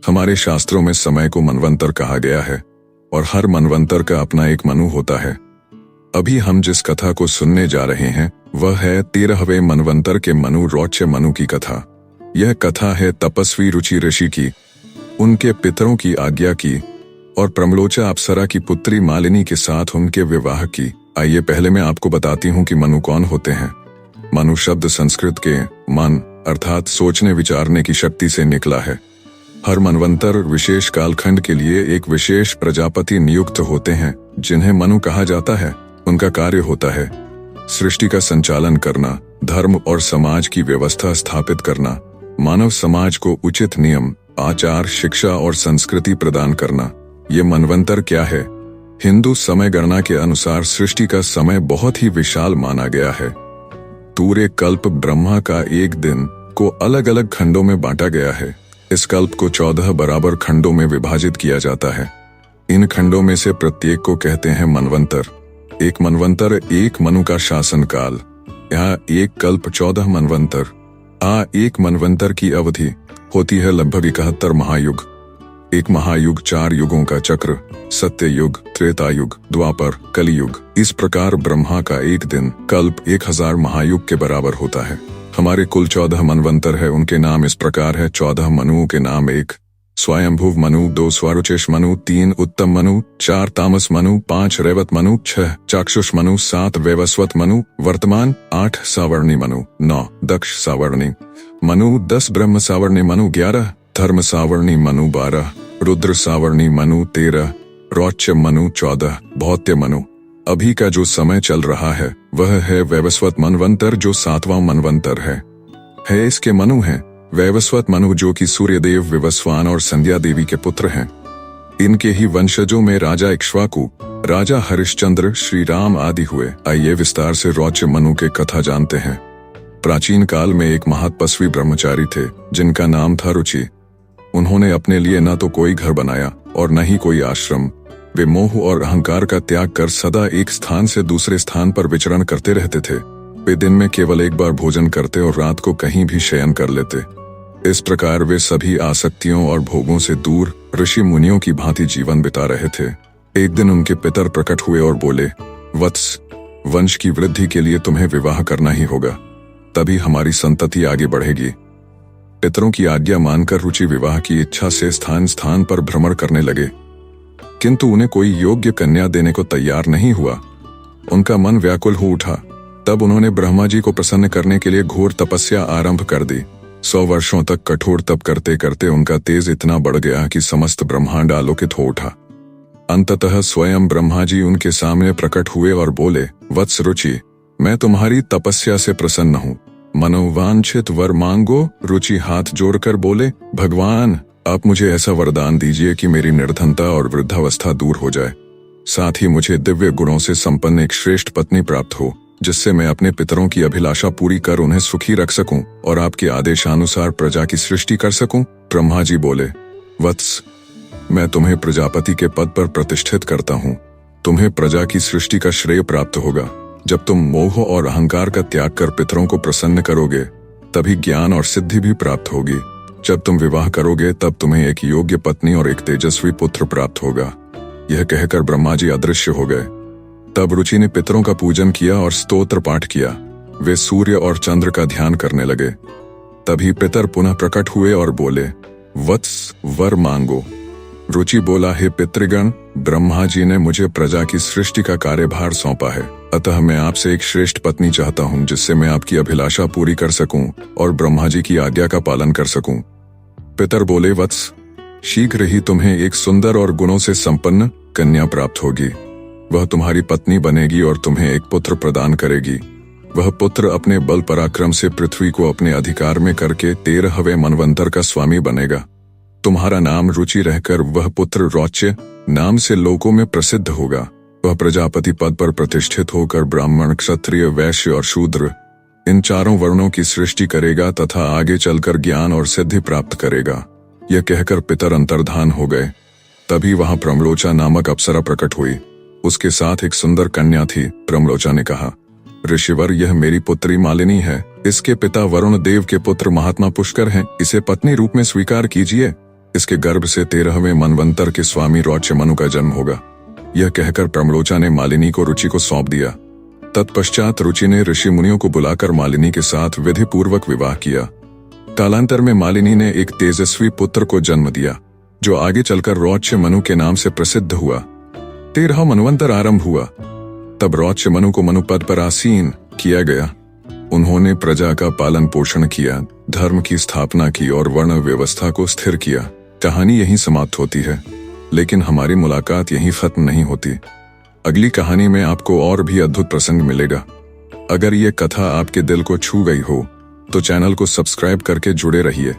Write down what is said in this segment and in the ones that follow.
हमारे शास्त्रों में समय को मनवंतर कहा गया है और हर मनवंतर का अपना एक मनु होता है। अभी हम जिस कथा को सुनने जा रहे हैं वह है 13वें मनवंतर के मनु रौच्य मनु की कथा। यह कथा है तपस्वी रुचि ऋषि की, उनके पितरों की आज्ञा की और प्रमलोचा अप्सरा की पुत्री मालिनी के साथ उनके विवाह की। आइए पहले मैं आपको बताती हूँ कि मनु कौन होते हैं। मनु शब्द संस्कृत के मन अर्थात सोचने विचारने की शक्ति से निकला है। हर मनवंतर विशेष कालखंड के लिए एक विशेष प्रजापति नियुक्त होते हैं जिन्हें मनु कहा जाता है। उनका कार्य होता है सृष्टि का संचालन करना, धर्म और समाज की व्यवस्था स्थापित करना, मानव समाज को उचित नियम, आचार, शिक्षा और संस्कृति प्रदान करना। ये मनवंतर क्या है? हिंदू समय गणना के अनुसार सृष्टि का समय बहुत ही विशाल माना गया है। पूरे कल्प ब्रह्मा का एक दिन को अलग अलग खंडों में बांटा गया है। इस कल्प को 14 बराबर खंडों में विभाजित किया जाता है। इन खंडों में से प्रत्येक को कहते हैं मनवंतर। एक मनवंतर एक मनु का शासन काल। यहाँ एक कल्प 14 मनवंतर। एक मनवंतर की अवधि होती है लगभग 71 महायुग। एक महायुग 4 युगों का चक्र, सत्य युग, त्रेता युग, द्वापर, कलियुग। इस प्रकार ब्रह्मा का एक दिन कल्प 1000 महायुग के बराबर होता है। हमारे कुल 14 मनवंतर है। उनके नाम इस प्रकार है। 14 मनुओं के नाम: 1 स्वयंभुव मनु, 2 स्वारुचेश मनु, 3 उत्तम मनु, 4 तामस मनु, 5 रेवत मनु, 6 चाक्षुष मनु, 7 वैवस्वत मनु वर्तमान, 8 सावर्णी मनु, 9 दक्ष सावर्णी मनु, 10 ब्रह्म सावर्णी मनु, 11 धर्म सावर्णी मनु, 12 रुद्र सावर्णी मनु, 13 रौच्य मनु, 14 भौत्य मनु। अभी का जो समय चल रहा है वह है वैवस्वत मनवंतर, जो 7वां मनवंतर है। इसके मनु हैं वैवस्वत मनु, जो कि सूर्यदेव, विवस्वान और संध्या देवी के पुत्र हैं। इनके ही वंशजों में राजा इक्ष्वाकु, राजा हरिश्चंद्र, श्री राम आदि हुए। आइए विस्तार से रौच्य मनु के कथा जानते हैं। प्राचीन काल में एक महातपस्वी ब्रह्मचारी थे जिनका नाम था रुचि। उन्होंने अपने लिए न तो कोई घर बनाया और न ही कोई आश्रम। वे मोह और अहंकार का त्याग कर सदा एक स्थान से दूसरे स्थान पर विचरण करते रहते थे। वे दिन में केवल एक बार भोजन करते और रात को कहीं भी शयन कर लेते। इस प्रकार वे सभी आसक्तियों और भोगों से दूर ऋषि मुनियों की भांति जीवन बिता रहे थे। एक दिन उनके पितर प्रकट हुए और बोले, वत्स, वंश की वृद्धि के लिए तुम्हें विवाह करना ही होगा, तभी हमारी संतति आगे बढ़ेगी। पितरों की आज्ञा मानकर रुचि विवाह की इच्छा से स्थान स्थान पर भ्रमण करने लगे, किंतु उन्हें कोई योग्य कन्या देने को तैयार नहीं हुआ। उनका मन व्याकुल हो उठा। तब उन्होंने ब्रह्मा जी को प्रसन्न करने के लिए घोर तपस्या आरंभ कर दी। 100 वर्षों तक कठोर तप करते करते उनका तेज इतना बढ़ गया कि समस्त ब्रह्मांड आलोकित हो उठा। अंततः स्वयं ब्रह्मा जी उनके सामने प्रकट हुए और बोले, वत्स रुचि, मैं तुम्हारी तपस्या से प्रसन्न हूँ, मनोवांछित वर मांगो। रुचि हाथ जोड़कर बोले, भगवान, आप मुझे ऐसा वरदान दीजिए कि मेरी निर्धनता और वृद्धावस्था दूर हो जाए, साथ ही मुझे दिव्य गुणों से संपन्न एक श्रेष्ठ पत्नी प्राप्त हो, जिससे मैं अपने पितरों की अभिलाषा पूरी कर उन्हें सुखी रख सकूं और आपके आदेशानुसार प्रजा की सृष्टि कर सकूं। ब्रह्मा जी बोले, वत्स, मैं तुम्हें प्रजापति के पद पर प्रतिष्ठित करता हूं। तुम्हें प्रजा की सृष्टि का श्रेय प्राप्त होगा। जब तुम मोह और अहंकार का त्याग कर पितरों को प्रसन्न करोगे तभी ज्ञान और सिद्धि भी प्राप्त होगी। जब तुम विवाह करोगे तब तुम्हें एक योग्य पत्नी और एक तेजस्वी पुत्र प्राप्त होगा। यह कहकर ब्रह्मा जी अदृश्य हो गए। तब रुचि ने पितरों का पूजन किया और स्तोत्र पाठ किया। वे सूर्य और चंद्र का ध्यान करने लगे। तभी पितर पुनः प्रकट हुए और बोले, वत्स, वर मांगो। रुचि बोला, हे पितृगण, ब्रह्मा जी ने मुझे प्रजा की सृष्टि का कार्यभार सौंपा है, अतः मैं आपसे एक श्रेष्ठ पत्नी चाहता हूँ जिससे मैं आपकी अभिलाषा पूरी कर सकूं और ब्रह्मा जी की आज्ञा का पालन कर सकूं। पितर बोले, वत्स, शीघ्र ही तुम्हें एक सुंदर और गुणों से संपन्न कन्या प्राप्त होगी। वह तुम्हारी पत्नी बनेगी और तुम्हें एक पुत्र प्रदान करेगी। वह पुत्र अपने बल पराक्रम से पृथ्वी को अपने अधिकार में करके 13वें मनवंतर का स्वामी बनेगा। तुम्हारा नाम रुचि रहकर वह पुत्र रौच्य नाम से लोकों में प्रसिद्ध होगा। वह प्रजापति पद पर प्रतिष्ठित होकर ब्राह्मण, क्षत्रिय, वैश्य और शूद्र इन 4 वर्णों की सृष्टि करेगा तथा आगे चलकर ज्ञान और सिद्धि प्राप्त करेगा। यह कहकर पितर अंतर्धान हो गए। तभी वहां प्रमलोचा नामक अप्सरा प्रकट हुई। उसके साथ एक सुंदर कन्या थी। प्रमलोचा ने कहा, ऋषिवर, यह मेरी पुत्री मालिनी है। इसके पिता वरुण देव के पुत्र महात्मा पुष्कर हैं। इसे पत्नी रूप में स्वीकार कीजिए। इसके गर्भ से 13वें मनवंतर के स्वामी रौच्य मनु का जन्म होगा। यह कहकर प्रमलोचा ने मालिनी को रुचि को सौंप दिया। तत्पश्चात रुचि ने ऋषि मुनियों को बुलाकर मालिनी के साथ विधि पूर्वक विवाह किया। कालांतर में मालिनी ने एक तेजस्वी पुत्र को जन्म दिया, जो आगे चलकर रौच्य मनु के नाम से प्रसिद्ध हुआ। 13वां मनवंतर आरंभ हुआ। तब रौच्य मनु को मनुपद पर आसीन किया गया। उन्होंने प्रजा का पालन पोषण किया, धर्म की स्थापना की और वर्ण व्यवस्था को स्थिर किया। कहानी यहीं समाप्त होती है, लेकिन हमारी मुलाकात यहीं खत्म नहीं होती। अगली कहानी में आपको और भी अद्भुत प्रसंग मिलेगा। अगर ये कथा आपके दिल को छू गई हो तो चैनल को सब्सक्राइब करके जुड़े रहिए,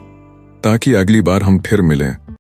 ताकि अगली बार हम फिर मिलें।